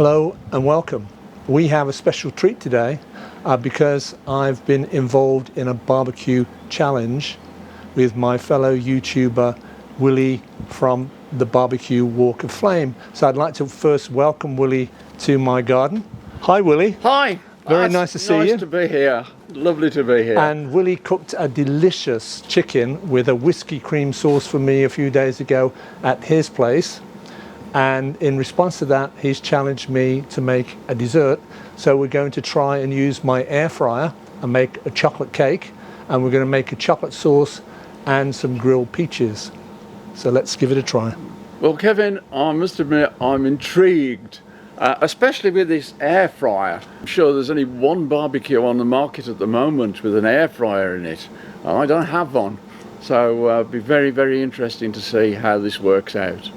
Hello and welcome. We have a special treat today because I've been involved in a barbecue challenge with my fellow YouTuber Willie from the WeberQ WalkOfFlame. So I'd like to first welcome Willie to my garden. Hi Willie. Hi. Very nice to see you. Nice to be here. Lovely to be here. And Willie cooked a delicious chicken with a whiskey cream sauce for me a few days ago at his place. And in response to that, he's challenged me to make a dessert. So we're going to try and use my air fryer and make a chocolate cake. And we're going to make a chocolate sauce and some grilled peaches. So let's give it a try. Well, Kevin, I must admit I'm intrigued, especially with this air fryer. I'm sure there's only one barbecue on the market at the moment with an air fryer in it. I don't have one. So it'll be very, very interesting to see how this works out.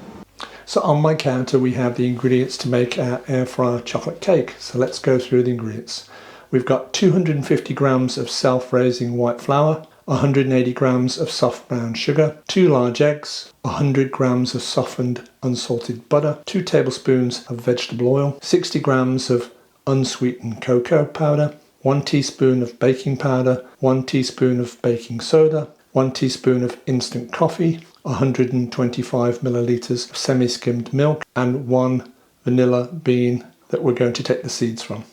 So on my counter we have the ingredients to make our air fryer chocolate cake. So let's go through the ingredients. We've got 250 grams of self-raising white flour, 180 grams of soft brown sugar, 2 large eggs, 100 grams of softened unsalted butter, 2 tablespoons of vegetable oil, 60 grams of unsweetened cocoa powder, 1 teaspoon of baking powder, 1 teaspoon of baking soda, 1 teaspoon of instant coffee, 125 millilitres of semi-skimmed milk, and 1 vanilla bean that we're going to take the seeds from.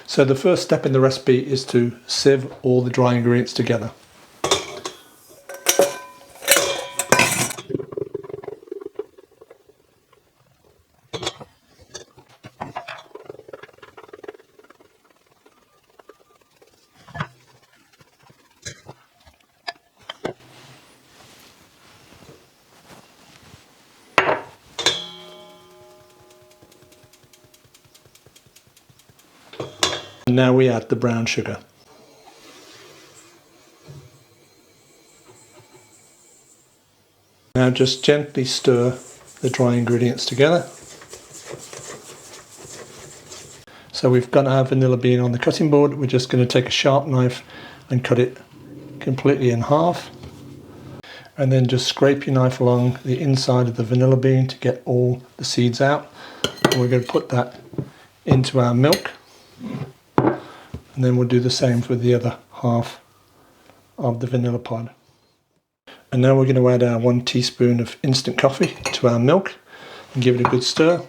So the first step in the recipe is to sieve all the dry ingredients together. And now we add the brown sugar. Now just gently stir the dry ingredients together. So we've got our vanilla bean on the cutting board. We're just going to take a sharp knife and cut it completely in half. And then just scrape your knife along the inside of the vanilla bean to get all the seeds out. And we're going to put that into our milk. And then we'll do the same for the other half of the vanilla pod. And now we're going to add our 1 teaspoon of instant coffee to our milk and give it a good stir.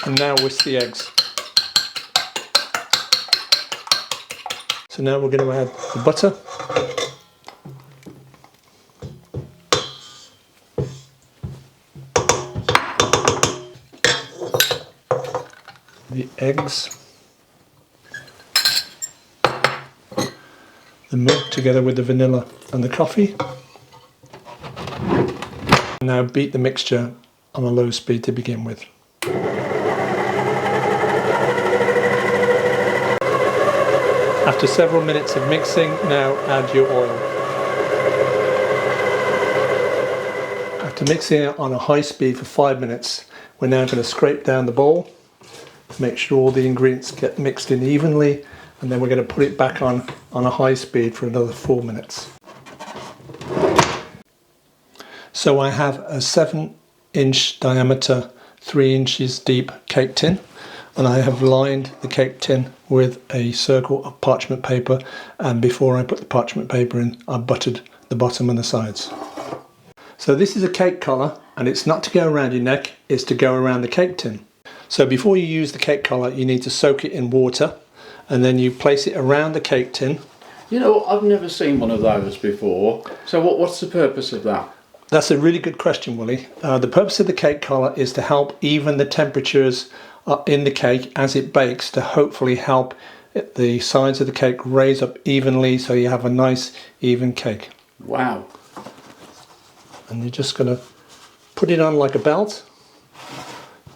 And now whisk the eggs. So now we're going to add the butter, the eggs, the milk together with the vanilla and the coffee. Now beat the mixture on a low speed to begin with. After several minutes of mixing, now add your oil. After mixing it on a high speed for 5 minutes, we're now going to scrape down the bowl, make sure all the ingredients get mixed in evenly, and then we're going to put it back on a high speed for another 4 minutes. So I have a 7-inch diameter, 3 inches deep cake tin. And I have lined the cake tin with a circle of parchment paper, and before I put the parchment paper in, I buttered the bottom and the sides. So this is a cake collar, and it's not to go around your neck, it's to go around the cake tin. So before you use the cake collar, you need to soak it in water, and then you place it around the cake tin. You know, I've never seen one of those before. So what's the purpose of that? That's a really good question, Willie. The purpose of the cake collar is to help even the temperatures in the cake as it bakes, to hopefully help the sides of the cake raise up evenly so you have a nice even cake. Wow. And you're just going to put it on like a belt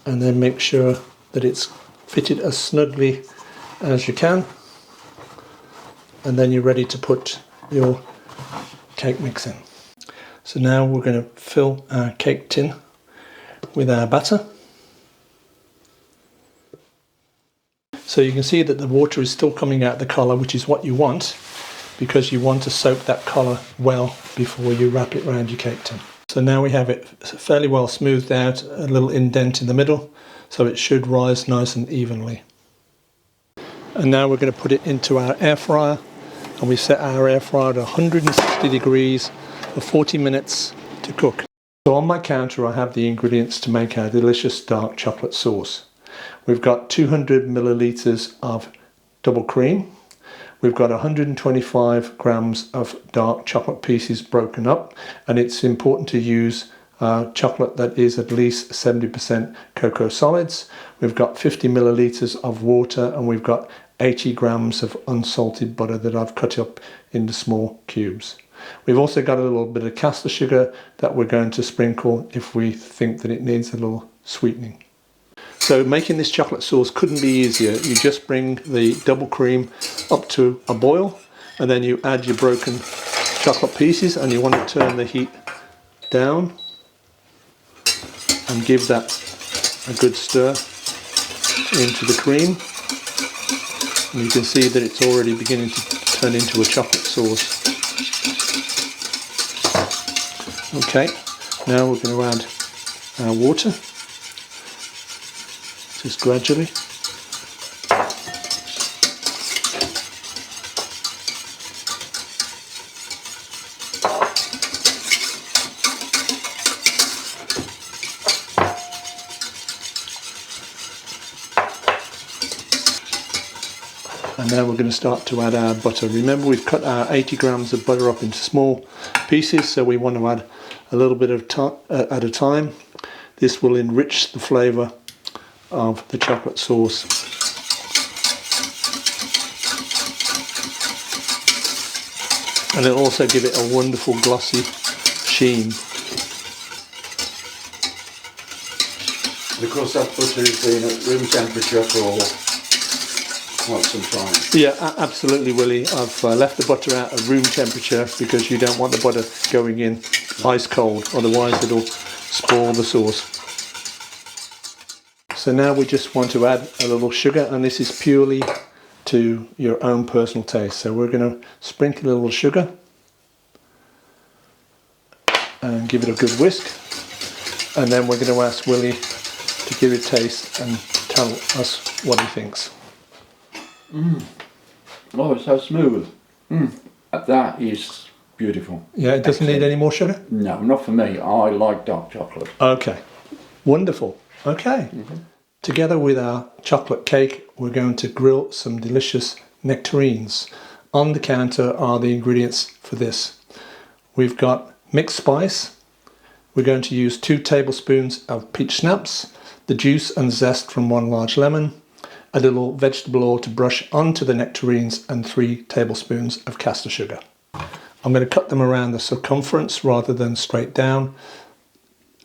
and then make sure that it's fitted as snugly as you can, and then you're ready to put your cake mix in. So now we're going to fill our cake tin with our batter. So you can see that the water is still coming out the collar, which is what you want, because you want to soak that collar well before you wrap it around your cake tin. So now we have it fairly well smoothed out, a little indent in the middle, so it should rise nice and evenly. And now we're going to put it into our air fryer, and we set our air fryer at 160 degrees for 40 minutes to cook. So on my counter I have the ingredients to make our delicious dark chocolate sauce. We've got 200 millilitres of double cream. We've got 125 grams of dark chocolate pieces broken up, and it's important to use chocolate that is at least 70% cocoa solids. We've got 50 millilitres of water, and we've got 80 grams of unsalted butter that I've cut up into small cubes. We've also got a little bit of caster sugar that we're going to sprinkle if we think that it needs a little sweetening. So making this chocolate sauce couldn't be easier. You just bring the double cream up to a boil, and then you add your broken chocolate pieces, and you want to turn the heat down and give that a good stir into the cream. And you can see that it's already beginning to turn into a chocolate sauce. Okay, now we're going to add our water, just gradually. And now we're going to start to add our butter. Remember, we've cut our 80 grams of butter up into small pieces, so we want to add a little bit of at a time. This will enrich the flavour of the chocolate sauce. And it'll also give it a wonderful glossy sheen. And of course that butter has been at room temperature for quite some time. Yeah, absolutely, Willie. I've left the butter out at room temperature because you don't want the butter going in ice cold, otherwise it'll spoil the sauce. So now we just want to add a little sugar, and this is purely to your own personal taste. So we're going to sprinkle a little sugar and give it a good whisk, and then we're going to ask Willie to give it a taste and tell us what he thinks. Oh, it's so smooth. That is beautiful. Yeah, it doesn't need any more sugar? No, not for me. I like dark chocolate. Okay, wonderful. Okay, together with our chocolate cake, we're going to grill some delicious nectarines. On the counter are the ingredients for this. We've got mixed spice. We're going to use 2 tablespoons of peach schnapps, the juice and zest from 1 large lemon, a little vegetable oil to brush onto the nectarines, and 3 tablespoons of caster sugar. I'm going to cut them around the circumference rather than straight down,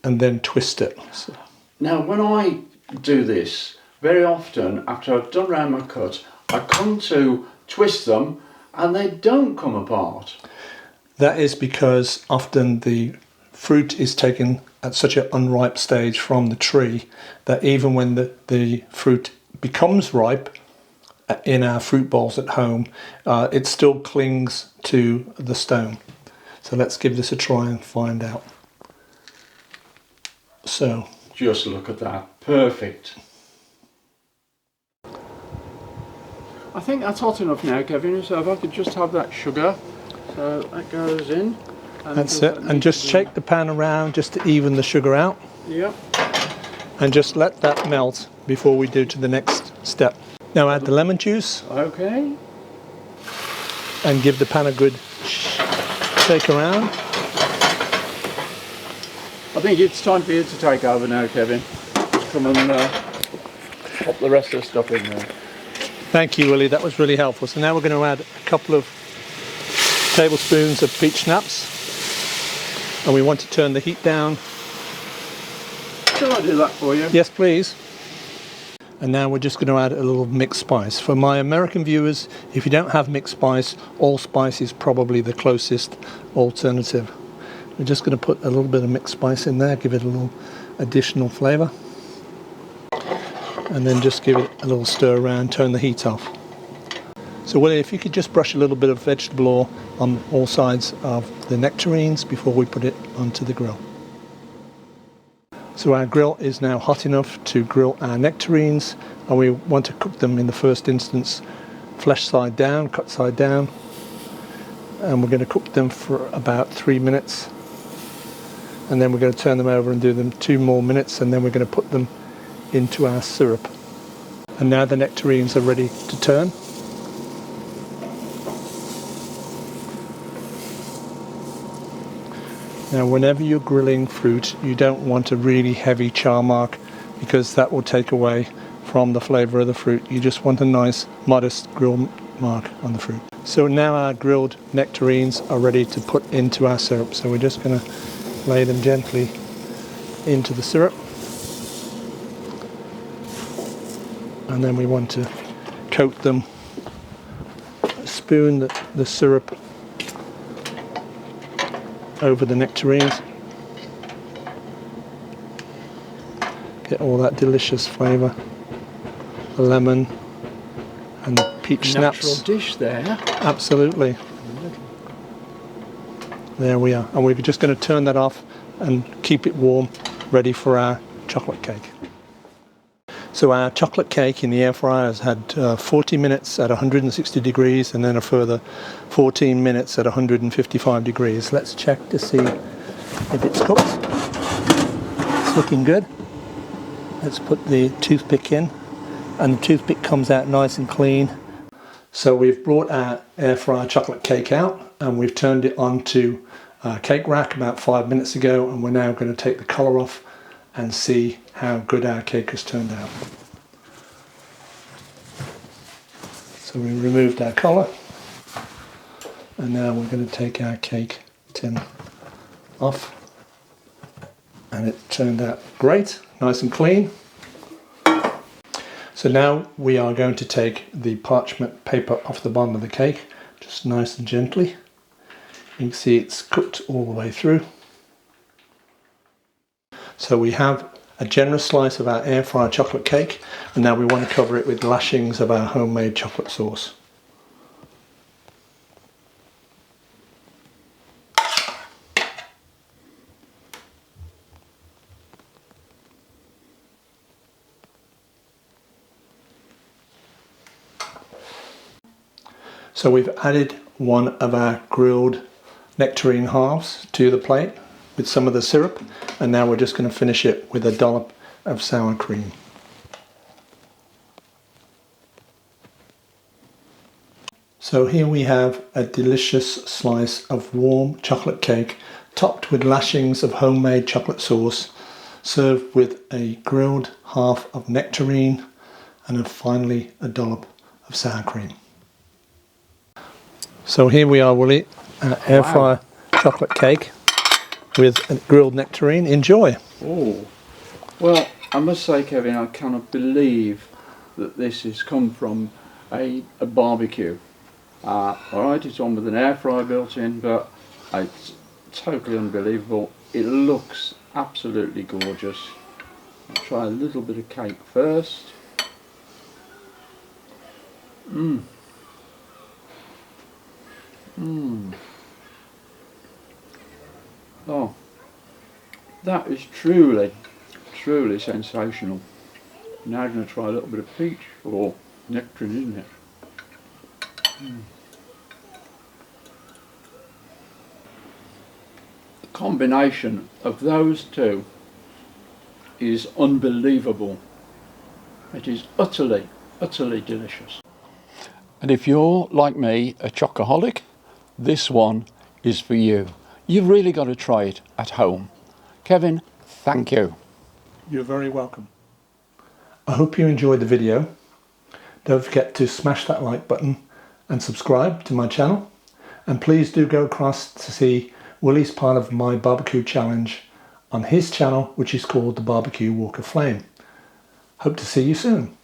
and then twist it. So. Now when I do this, very often after I've done around my cut, I come to twist them and they don't come apart. That is because often the fruit is taken at such an unripe stage from the tree that even when the fruit becomes ripe in our fruit bowls at home, it still clings to the stone. So let's give this a try and find out. So just look at that, perfect. I think that's hot enough now, Kevin, so if I could just have that sugar, so that goes in. That's it, and just shake the pan around just to even the sugar out. Yep. And just let that melt before we do to the next step. Now add the lemon juice. Okay. And give the pan a good shake around. I think it's time for you to take over now, Kevin. Just come and pop the rest of the stuff in there. Thank you, Willie, that was really helpful. So now we're going to add a couple of tablespoons of peach schnapps. And we want to turn the heat down. Shall I do that for you? Yes, please. And now we're just going to add a little mixed spice. For my American viewers, if you don't have mixed spice, allspice is probably the closest alternative. We're just going to put a little bit of mixed spice in there, give it a little additional flavour. and then just give it a little stir around, turn the heat off. So Willie, if you could just brush a little bit of vegetable oil on all sides of the nectarines before we put it onto the grill. So our grill is now hot enough to grill our nectarines, and we want to cook them in the first instance flesh side down, cut side down, and we're going to cook them for about 3 minutes, and then we're going to turn them over and do them 2 more minutes, and then we're going to put them into our syrup. And now the nectarines are ready to turn. Now whenever you're grilling fruit, you don't want a really heavy char mark, because that will take away from the flavour of the fruit. You just want a nice modest grill mark on the fruit. So now our grilled nectarines are ready to put into our syrup. So we're just going to lay them gently into the syrup. And then we want to coat them, spoon the syrup over the nectarines. Get all that delicious flavour, the lemon and the peach snaps. Natural dish there. Absolutely. There we are. And we're just going to turn that off and keep it warm, ready for our chocolate cake. So our chocolate cake in the air fryer has had 40 minutes at 160 degrees and then a further 14 minutes at 155 degrees. Let's check to see if it's cooked. It's looking good. Let's put the toothpick in, and the toothpick comes out nice and clean. So we've brought our air fryer chocolate cake out, and we've turned it onto a cake rack about 5 minutes ago, and we're now going to take the colour off and see how good our cake has turned out. So we removed our collar, and now we're going to take our cake tin off, and it turned out great, nice and clean. So now we are going to take the parchment paper off the bottom of the cake, just nice and gently. You can see it's cooked all the way through. So we have a generous slice of our air fryer chocolate cake, and now we want to cover it with lashings of our homemade chocolate sauce. So we've added one of our grilled nectarine halves to the plate with some of the syrup, and now we're just going to finish it with a dollop of sour cream. So here we have a delicious slice of warm chocolate cake topped with lashings of homemade chocolate sauce, served with a grilled half of nectarine and finally a dollop of sour cream. So here we are, Willie, air fryer chocolate cake with a grilled nectarine. Enjoy. Oh, well, I must say, Kevin, I cannot believe that this has come from a barbecue. Alright, it's on with an air fryer built in, but it's totally unbelievable. It looks absolutely gorgeous. I'll try a little bit of cake first. Oh, that is truly, truly sensational. Now I'm going to try a little bit of peach or nectarine, isn't it? The combination of those two is unbelievable. It is utterly, utterly delicious. And if you're, like me, a chocoholic, this one is for you. You've really got to try it at home. Kevin, thank you. You're very welcome. I hope you enjoyed the video. Don't forget to smash that like button and subscribe to my channel. And please do go across to see Willie's part of my barbecue challenge on his channel, which is called the WeberQ WalkOfFlame. Hope to see you soon.